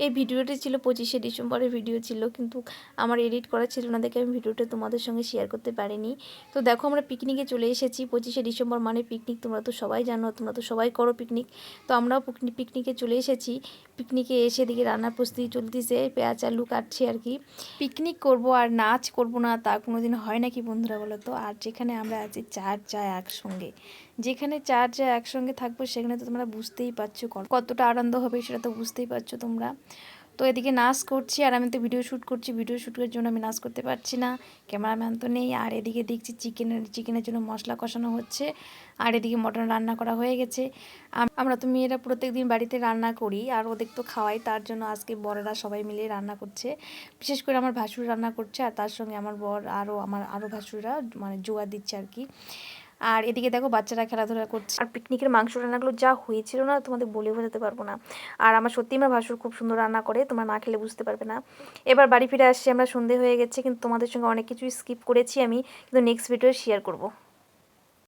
এই ভিডিওটি ছিল 25শে ডিসেম্বরের ভিডিও ছিল, কিন্তু আমার এডিট করা ছিল না দেখে আমি ভিডিওটা তোমাদের সঙ্গে শেয়ার করতে পারিনি। তো দেখো আমরা পিকনিকে চলে এসেছি। 25শে ডিসেম্বর মানে পিকনিক, তোমরা তো সবাই জানো, তোমরা তো সবাই করো পিকনিক। তো আমরাও পিকনিকে চলে এসেছি। পিকনিকে এসে দিকে রান্নার প্রস্তুতি চলতেছে, পেঁয়াজ আলু কাটছি আর কি। পিকনিক করব আর নাচ করব না তা কোনোদিন হয় নাকি বন্ধুরা বলো তো। আর যেখানে আমরা আছি চার যায় একসঙ্গে, যেখানে চার যায় একসঙ্গে থাকবো সেখানে তো তোমরা বুঝতেই পারছো কতটা আনন্দ হবে, সেটা তো বুঝতেই পারছো তোমরা। তো এদিকে নাচ করছি আর আমি তো ভিডিও শ্যুট করছি, ভিডিও শ্যুটের জন্য আমি নাচ করতে পারছি না, ক্যামেরাম্যান তো নেই। আর এদিকে দেখছি চিকেনের জন্য মশলা কষানো হচ্ছে, আর এদিকে মটন রান্না করা হয়ে গেছে। আমরা তো মেয়েরা প্রত্যেক দিন বাড়িতে রান্না করি আর ওদের তো খাওয়াই, তার জন্য আজকে বড়রা সবাই মিলে রান্না করছে। বিশেষ করে আমার ভাসুর রান্না করছে আর তার সঙ্গে আমার বর আরও ভাসুররা মানে জোয়ার দিচ্ছে আর কি। আর এদিকে দেখো বাচ্চারা খেলাধুলা করছে। আর পিকনিকের মাংস রান্নাগুলো যা হয়েছিল না তোমাদের বলে বোঝাতে পারবো না। আর আমার সত্যি আমার ভাসুর খুব সুন্দর রান্না করে, তোমরা না খেলে বুঝতে পারবে না। এবার বাড়ি ফিরে আসছি আমরা, সন্ধে হয়ে গেছে, কিন্তু তোমাদের সঙ্গে অনেক কিছুই স্কিপ করেছি আমি, কিন্তু নেক্সট ভিডিও শেয়ার করবো।